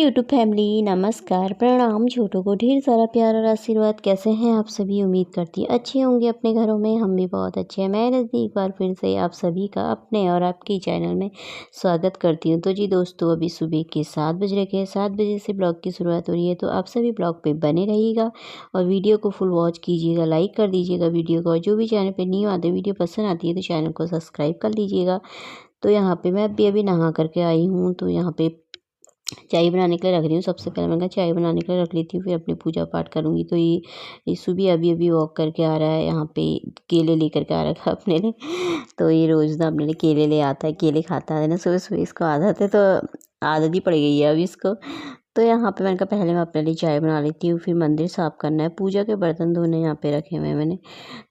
YouTube family, नमस्कार, प्रणाम। छोटों को ढेर सारा प्यार और आशीर्वाद। कैसे हैं आप सभी? उम्मीद करती हूँ अच्छे होंगे अपने घरों में। हम भी बहुत अच्छे हैं। मैं रजनी एक बार फिर से आप सभी का अपने और आपके चैनल में स्वागत करती हूँ। तो जी दोस्तों, अभी सुबह के 7 बज रखे हैं। 7 बजे से ब्लॉग की शुरुआत हो रही है, तो आप सभी ब्लॉग पे बने रहिएगा और वीडियो को फुल वॉच कीजिएगा, लाइक कर दीजिएगा वीडियो को। और जो भी चैनल पर न्यू आते वीडियो पसंद आती है तो चैनल को सब्सक्राइब कर लीजिएगा। तो यहाँ पे मैं अभी नहा करके आई हूँ, तो यहाँ पे चाय बनाने के लिए रख रही हूँ। सबसे पहले मैंने कहा चाय बनाने के लिए रख लेती हूँ, फिर अपनी पूजा पाठ करूँगी। तो ये सुबह अभी वॉक करके आ रहा है, यहाँ पे केले लेकर के आ रखा है अपने लिए। तो ये रोज़ ना अपने लिए केले ले आता है, केले खाता है ना सुबह सुबह। इसको आदत है, तो आदत ही पड़ गई है अभी इसको। तो यहाँ पे मैंने कहा पहले मैं अपने लिए चाय बना लेती हूँ, फिर मंदिर साफ़ करना है, पूजा के बर्तन धोने यहाँ पे रखे हुए हैं मैंने,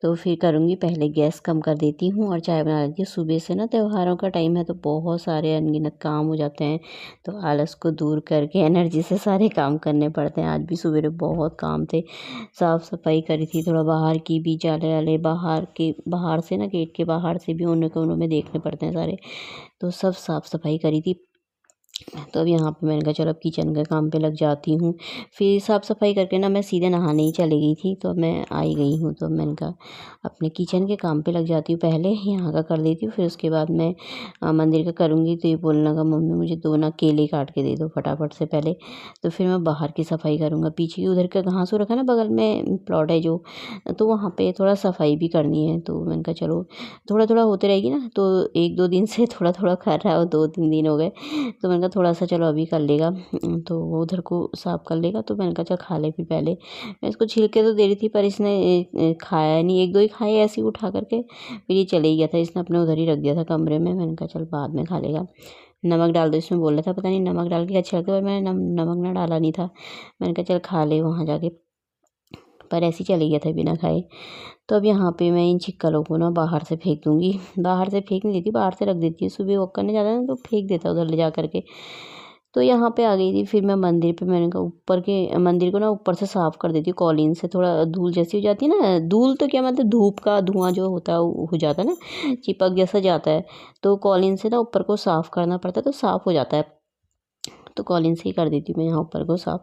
तो फिर करूँगी। पहले गैस कम कर देती हूँ और चाय बना लेती हूँ। सुबह से ना त्योहारों का टाइम है, तो बहुत सारे अनगिनत काम हो जाते हैं, तो आलस को दूर करके एनर्जी से सारे काम करने पड़ते हैं। आज भी सुबह बहुत काम थे, साफ़ सफाई करी थी, थोड़ा बाहर की भी, जाले वाले बाहर से ना, गेट के बाहर से भी उन्हें कोनों में देखने पड़ते हैं सारे, तो सब साफ़ सफाई करी थी। तो अब यहाँ पे मैंने कहा चलो अब किचन के काम पे लग जाती हूँ। फिर साफ़ सफाई करके ना मैं सीधे नहाने ही चली गई थी, तो अब मैं आई गई हूँ, तो मैंने कहा अपने किचन के काम पे लग जाती हूँ। पहले यहाँ का कर देती हूँ, फिर उसके बाद मैं मंदिर का करूँगी। तो ये बोलने लगा मम्मी मुझे 2 ना केले काट के दे दो फटाफट से पहले। तो फिर मैं बाहर की सफाई करूँगा। पीछे की उधर का घास हो रखा है ना, बगल में प्लॉट है जो, तो वहाँ पर थोड़ा सफाई भी करनी है। तो मैंने कहा चलो थोड़ा थोड़ा होते रहेगी ना, तो 1-2 दिन से थोड़ा थोड़ा कर रहा है, और 2-3 दिन हो गए। तो मैंने कहा थोड़ा सा चलो अभी कर लेगा, तो वो उधर को साफ़ कर लेगा। तो मैंने कहा चल खा ले। फिर पहले मैं इसको छिलके तो दे रही थी, पर इसने खाया नहीं। 1-2 ही खाए ऐसे ही उठा करके, फिर ये चले ही गया था। इसने अपने उधर ही रख दिया था कमरे में। मैंने कहा चल बाद में खा लेगा, नमक डाल दो इसमें बोल रहा था। पता नहीं नमक डाल के अच्छा लगता है, पर मैंने नमक ना डाला नहीं था। मैंने कहा चल खा ले वहाँ जाके, पर ऐसे ही चले गया था बिना खाए। तो अब यहाँ पे मैं इन छिक्कलों को ना बाहर से फेंक दूँगी। बाहर से फेंक नहीं देती, बाहर से रख देती हूँ। सुबह वॉक करने जाता है ना, तो फेंक देता है उधर ले जा करके। तो यहाँ पे आ गई थी। फिर मैं मंदिर पे, मैंने कहा ऊपर के मंदिर को ना ऊपर से साफ़ कर देती हूँ कॉलिन से। थोड़ा धूल जैसी हो जाती है ना, धूल तो क्या मतलब धूप का धुआं जो होता है वो हो जाता है ना, चिपक जैसा जाता है। तो कॉलिन से ना ऊपर को साफ़ करना पड़ता है, तो साफ़ हो जाता है। तो कॉलिन से ही कर देती हूँ मैं यहाँ ऊपर को साफ़,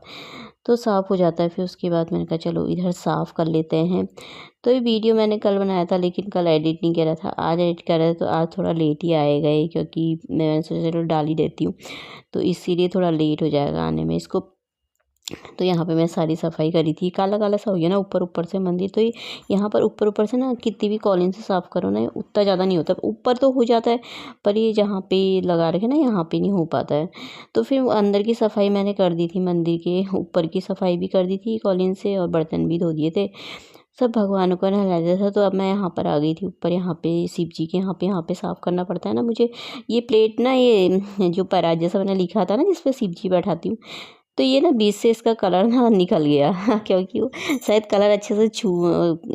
तो साफ़ हो जाता है। फिर उसके बाद मैंने कहा चलो इधर साफ़ कर लेते हैं। तो ये वीडियो मैंने कल बनाया था, लेकिन कल एडिट नहीं किया था, आज एडिट कर रहा है। तो आज थोड़ा लेट ही आएगा ये, क्योंकि मैंने सोचा चलो डाल ही देती हूँ, तो इसीलिए थोड़ा लेट हो जाएगा आने में इसको। तो यहाँ पे मैं सारी सफाई करी थी। काला काला सा हो गया ना ऊपर ऊपर से मंदिर। तो ये यहाँ पर ऊपर ऊपर से ना कितनी भी कॉलिन से साफ़ करो ना, उतना ज़्यादा नहीं होता। ऊपर तो हो जाता है, पर ये जहाँ पे लगा रखे ना, यहाँ पे नहीं हो पाता है। तो फिर अंदर की सफाई मैंने कर दी थी, मंदिर के ऊपर की सफाई भी कर दी थी कॉलिन से, और बर्तन भी धो दिए थे, सब भगवानों को नहला दिया था। तो अब मैं यहाँ पर आ गई थी ऊपर। यहाँ पे शिव जी के यहाँ पे साफ़ करना पड़ता है ना मुझे। ये प्लेट ना, ये जो परात जैसा मैंने लिखा था ना जिस पे शिव जी बैठाती हूँ, तो ये ना बीच से इसका कलर ना निकल गया क्योंकि वो शायद कलर अच्छे से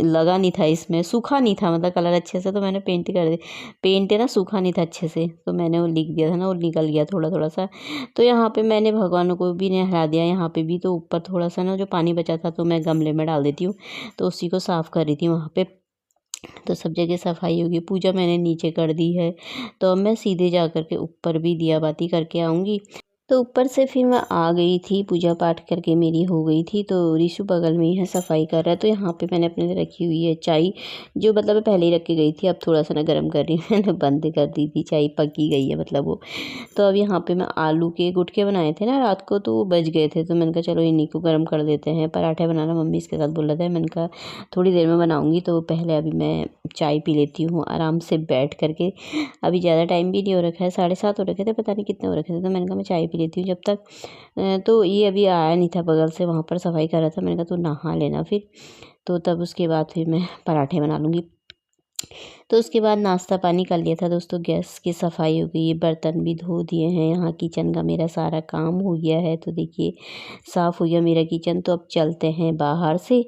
लगा नहीं था, इसमें सूखा नहीं था मतलब कलर अच्छे से। तो मैंने पेंट कर दी, पेंट है ना सूखा नहीं था अच्छे से, तो मैंने वो लिख दिया था ना, वो निकल गया थोड़ा थोड़ा सा। तो यहाँ पे मैंने भगवानों को भी नहला दिया यहाँ पे भी। तो ऊपर थोड़ा सा ना जो पानी बचा था, तो मैं गमले में डाल देती हूँ, तो उसी को साफ़ कर रही थी वहाँ पे। तो सब जगह सफाई होगी। पूजा मैंने नीचे कर दी है, तो अब मैं सीधे जा कर के ऊपर भी दिया बाती करके आऊँगी। तो ऊपर से फिर मैं आ गई थी, पूजा पाठ करके मेरी हो गई थी। तो ऋषु बगल में ही है, सफाई कर रहा है। तो यहाँ पे मैंने अपने लिए रखी हुई है चाय, जो मतलब मैं पहले ही रख के गई थी। अब थोड़ा सा ना गर्म कर रही हूँ, मैंने बंद कर दी थी, चाय पकी गई है मतलब वो। तो अब यहाँ पे मैं आलू के गुटके बनाए थे ना रात को, तो वो बच गए थे। तो मैंने कहा चलो इन्हीं को गर्म कर देते हैं। पराठे बनाना मम्मी इसके साथ बोल रहा था, मैंने कहा थोड़ी देर में बनाऊँगी। तो पहले अभी मैं चाय पी लेती हूँ आराम से बैठ करके। अभी ज़्यादा टाइम भी नहीं हो रखा है, 7:30 हो रखे थे, पता नहीं कितने हो रखे थे। तो मैंने कहा मैं चाय पी लेती हूँ जब तक। तो ये अभी आया नहीं था बगल से, वहाँ पर सफाई कर रहा था। मैंने कहा तू नहा लेना फिर, तो तब उसके बाद फिर मैं पराठे बना लूँगी। तो उसके बाद नाश्ता पानी कर लिया था दोस्तों, गैस की सफाई हो गई, बर्तन भी धो दिए हैं, यहाँ किचन का मेरा सारा काम हो गया है। तो देखिए साफ़ हो गया मेरा किचन। तो अब चलते हैं बाहर से।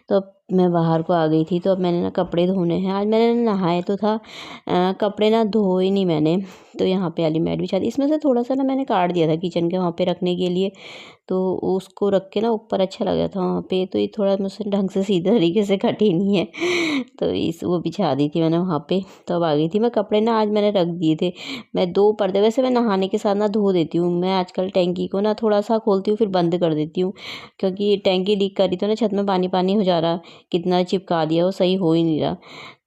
तो अब मैं बाहर को आ गई थी। तो अब मैंने ना कपड़े धोने हैं। आज मैंने नहाए तो था, कपड़े ना धोए नहीं मैंने। तो यहाँ पे वाली मैट बिछा दी, इसमें से थोड़ा सा ना मैंने काट दिया था किचन के वहाँ पे रखने के लिए। तो उसको रख के ना ऊपर अच्छा लगा था वहाँ पे। तो ये थोड़ा मुझसे ढंग से सीधे तरीके से कटी नहीं है, तो इस वो बिछा दी थी मैंने वहाँ पे, तब आ गई थी मैं। कपड़े ना आज मैंने रख दिए थे, मैं 2 पर्दे, वैसे मैं नहाने के साथ ना धो देती हूँ। मैं आजकल टैंकी को ना थोड़ा-सा खोलती हूँ फिर बंद कर देती हूँ, क्योंकि टैंकी लीक कर रही तो ना छत में पानी-पानी हो जा रहा, कितना चिपका दिया, वो सही हो ही नहीं रहा।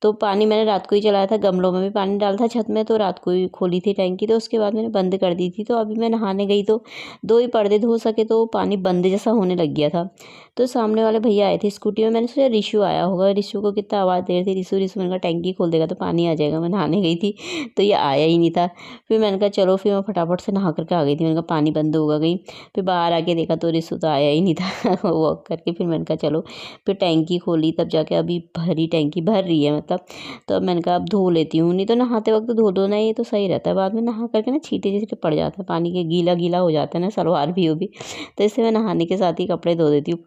तो पानी मैंने रात को ही चलाया था, गमलों में भी पानी डाला था छत में, तो रात को ही खोली थी टैंकी, तो उसके बाद मैंने बंद कर दी थी। तो अभी मैं नहाने गई तो 2 ही पर्दे धो सके, तो पानी बंद जैसा होने लग गया था। तो सामने वाले भैया आए थे स्कूटी में, मैंने सोचा रिशु आया होगा, रिशु को कितना आवाज़ दे रही थी, रिशु रिशु, मैंने कहा टैंकी खोल देगा तो पानी आ जाएगा। मैं नहाने गई थी तो ये आया ही नहीं था। फिर मैंने कहा चलो, फिर मैं फटाफट से नहा करके आ गई थी। मैंने कहा पानी बंद होगा कहीं, फिर बाहर आके देखा तो रिशु तो आया ही नहीं था वॉक करके। फिर मैंने कहा चलो, फिर टैंकी खोली, तब जाके अभी भरी, टैंकी भर रही है मतलब। तो अब मैंने कहा अब धो लेती हूँ, नहीं तो नहाते वक्त धो दो ना, ये तो सही रहता है। बाद में नहा करके ना छींटे जैसे पड़ जाता है, पानी के गीला गीला हो जाता है ना, सलवार भी हो भी, तो इससे मैं नहाने के साथ ही कपड़े धो देती हूँ।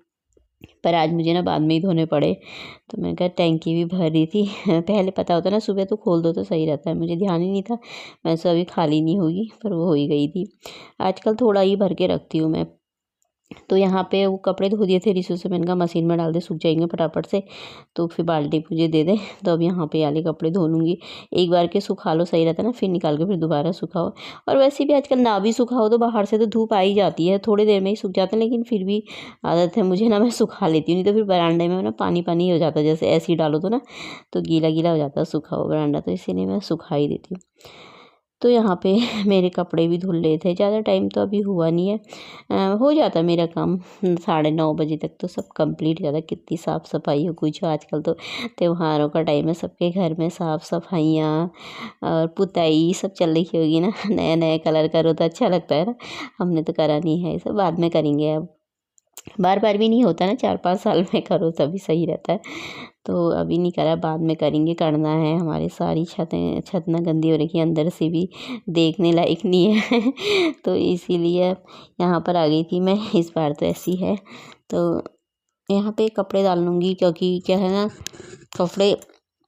पर आज मुझे ना बाद में ही धोने पड़े, तो मैंने कहा टैंकी भी भर रही थी पहले पता होता ना सुबह तो खोल दो तो सही रहता है, मुझे ध्यान ही नहीं था। मैं सोचा अभी खाली नहीं होगी, पर वो हो ही गई थी। आजकल थोड़ा ही भर के रखती हूँ मैं। तो यहाँ पे वो कपड़े धो दिए थे रिशु से, मैंने कहा मशीन में डाल दे, सूख जाएंगे फटाफट से, तो फिर बाल्टी मुझे दे दे। तो अब यहाँ पे वाले कपड़े धो लूँगी, एक बार के सुखा लो सही रहता है ना, फिर निकाल के फिर दोबारा सुखाओ। और वैसे भी आजकल ना भी सुखाओ तो बाहर से तो धूप आ ही जाती है, थोड़ी देर में ही सूख जाते हैं, लेकिन फिर भी आदत है मुझे ना, मैं सुखा लेती हूँ, नहीं तो फिर बरामदे में ना पानी पानी हो जाता है, जैसे ऐसे ही डालो तो ना, तो गीला गीला हो जाता है सूखा बरामदा, तो इसीलिए मैं सुखा ही देती हूँ। तो यहाँ पे मेरे कपड़े भी धुल रहे थे, ज़्यादा टाइम तो अभी हुआ नहीं है। हो जाता है मेरा काम 9:30 बजे तक तो सब कंप्लीट हो जाता है। कितनी साफ़ सफाई हो कुछ, आजकल तो त्योहारों का टाइम है, सबके घर में साफ़ सफाइयाँ और पुताई सब चल रही होगी ना नया नया कलर करो तो अच्छा लगता है ना। हमने तो करा नहीं है, ये सब बाद में करेंगे अब। बार बार भी नहीं होता ना, 4-5 साल में करो तभी सही रहता है। तो अभी नहीं करा, बाद में करेंगे, करना है। हमारी सारी छत ना गंदी हो रखी है, अंदर से भी देखने लायक नहीं है तो इसीलिए यहाँ पर आ गई थी मैं, इस बार तो ऐसी है। तो यहाँ पे कपड़े डाल लूँगी, क्योंकि क्या है ना, कपड़े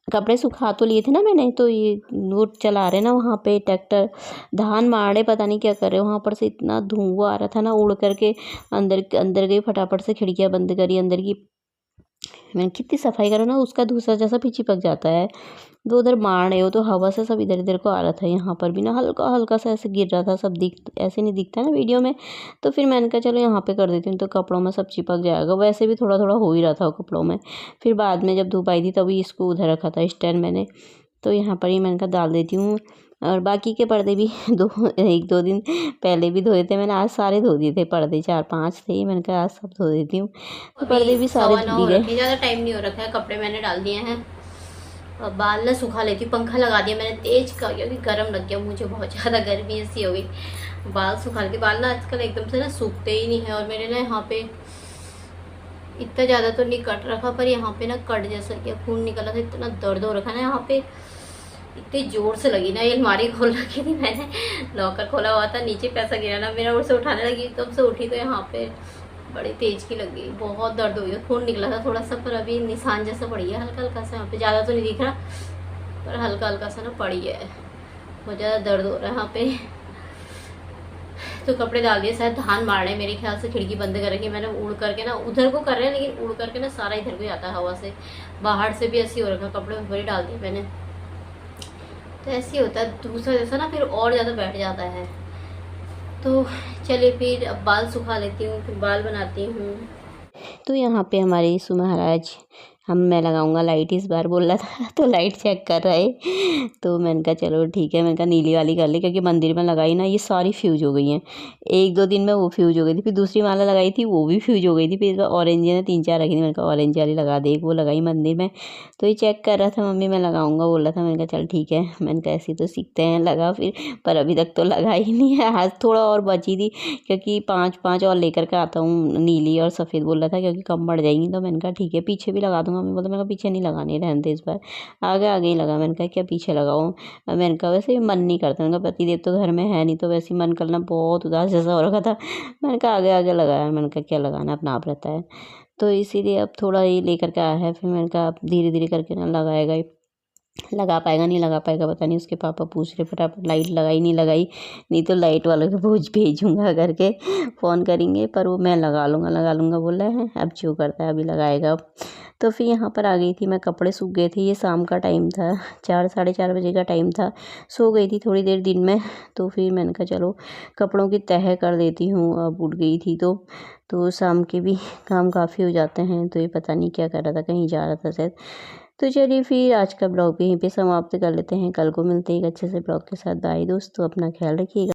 कपड़े सुखा तो लिए थे ना मैंने, तो ये वो चला रहे ना वहाँ पे ट्रैक्टर, धान मारने पता नहीं क्या कर रहे, वहाँ पर से इतना धुआं आ रहा था ना, उड़ करके अंदर अंदर गई, फटाफट से खिड़कियाँ बंद करी अंदर की। मैंने कितनी सफाई करो ना, उसका धूसर जैसा भी चिपक जाता है। तो उधर मार रहे हो तो हवा से सब इधर इधर को आ रहा था। यहाँ पर भी ना हल्का हल्का सा ऐसे गिर रहा था, सब दिख ऐसे नहीं दिखता ना वीडियो में। तो फिर मैंने कहा चलो यहाँ पे कर देती हूँ, तो कपड़ों में सब चिपक जाएगा। वैसे भी थोड़ा थोड़ा हो ही रहा था कपड़ों में। फिर बाद में जब धूप आई थी तभी इसको उधर रखा था स्टैंड मैंने, तो यहाँ पर ही मैंने कहा डाल देती हूँ। और बाकी के पर्दे भी 1-2 दिन पहले भी धोए थे मैंने, आज सारे धो दिए थे पर्दे, 4-5 थे, मैंने कहा आज सब धो देती हूँ। तो पर्दे भी सारे धुल गए। ज़्यादा टाइम नहीं हो रखा है, कपड़े मैंने डाल दिए हैं और बाल ना सुखा लेती हूँ। पंखा लगा दिया मैंने तेज का, क्योंकि गर्म लग गया मुझे, बहुत ज़्यादा गर्मी ऐसी हो गई। बाल सुखा लेती, बाल ना आजकल एकदम से ना सूखते ही नहीं है। और मेरे ना यहाँ पे इतना ज़्यादा तो नहीं कट रखा, पर यहाँ पे ना कट जैसा किया, खून निकला था, इतना दर्द हो रखा ना यहाँ पे, इतनी जोर से लगी ना। ये अलमारी खोल रखी थी मैंने, लॉकर खोला हुआ था, नीचे पैसा गिरा ना मेरा, उसे उठाने लगी तब से उठी तो यहाँ पे बड़ी तेज की लग गई, बहुत दर्द हो गया, खून निकला था थोड़ा सा, पर अभी निशान जैसा पड़ी है हल्का हल्का सा यहाँ पे, ज़्यादा तो नहीं दिख रहा पर हल्का हल्का सा ना पड़ी है, बहुत ज़्यादा दर्द हो रहा है यहाँ पे। तो कपड़े डाल दिए, शायद धान मार रहे हैं मेरे ख्याल से, खिड़की बंद कर रखी मैंने, उड़ करके ना उधर को कर रहे हैं, लेकिन उड़ करके ना सारा इधर को आता है हवा से, बाहर से भी ऐसी हो रखा, कपड़े ऊपर ही डाल दिए मैंने। तो ऐसे ही होता है, दूसरा जैसा ना फिर और ज़्यादा बैठ जाता है। तो चलिए फिर अब बाल सुखा लेती हूँ, फिर बाल बनाती हूँ। तो यहाँ पे हमारे यीशु महाराज, मैं लगाऊंगा लाइट इस बार बोल रहा था तो लाइट चेक कर रहे, तो मैंने कहा चलो ठीक है, मैंने कहा नीली वाली कर ले, क्योंकि मंदिर में लगाई ना ये सारी फ्यूज हो गई हैं। 1-2 दिन में वो फ्यूज हो गई थी, फिर दूसरी माला लगाई थी वो भी फ्यूज हो गई थी, फिर इस बार ऑरेंज ने 3-4 रखी थी, मैंने कहा ऑरेंज वाली लगा दे, वो लगाई मंदिर में। तो ये चेक कर रहा था, मम्मी मैं लगाऊंगा बोल रहा था, मैंने कहा चल ठीक है, मैंने कहा ऐसे तो सीखते हैं, लगा फिर, पर अभी तक तो लगा ही नहीं है। आज थोड़ा और बची थी, क्योंकि 5-5 और लेकर के आता हूँ, नीली और सफ़ेद बोल रहा था, क्योंकि कम बढ़ जाएंगी। तो मैंने कहा ठीक है पीछे भी लगा दूंगा, मैं बोलता, मैंने कहा पीछे नहीं लगाने, रहने दे इस बार, आगे आगे ही लगा। मैंने कहा क्या पीछे लगाऊँ, मैंने कहा वैसे भी मन नहीं करता, मैंने कहा पतिदेव तो घर में है नहीं, तो वैसे ही मन करना बहुत उदास जैसा हो रखा था, मैंने कहा आगे आगे लगाया, मैंने कहा क्या लगाना, अपना आप रहता है। तो इसीलिए अब थोड़ा ये लेकर के आया है, फिर मैंने कहा धीरे धीरे करके ना लगाएगा। लगा पाएगा नहीं लगा पाएगा पता नहीं। उसके पापा पूछ रहे फटाफट लाइट लगाई नहीं लगाई, नहीं तो लाइट वालों के भेजूँगा करके फ़ोन करेंगे। पर वो मैं लगा लूँगा बोला है, अब जो करता है अभी लगाएगा। तो फिर यहाँ पर आ गई थी मैं, कपड़े सूख गए थे। ये शाम का टाइम था, 4 साढ़े 4 बजे का टाइम था। सो गई थी थोड़ी देर दिन में, तो फिर मैंने कहा चलो कपड़ों की तह कर देती हूँ। अब उठ गई थी तो शाम के भी काम काफ़ी हो जाते हैं। तो ये पता नहीं क्या कर रहा था, कहीं जा रहा था शायद। तो चलिए फिर आज का ब्लॉग भी यहीं पे समाप्त कर लेते हैं। कल को मिलते हैं एक अच्छे से ब्लॉग के साथ। बाय दोस्तों, अपना ख्याल रखिएगा।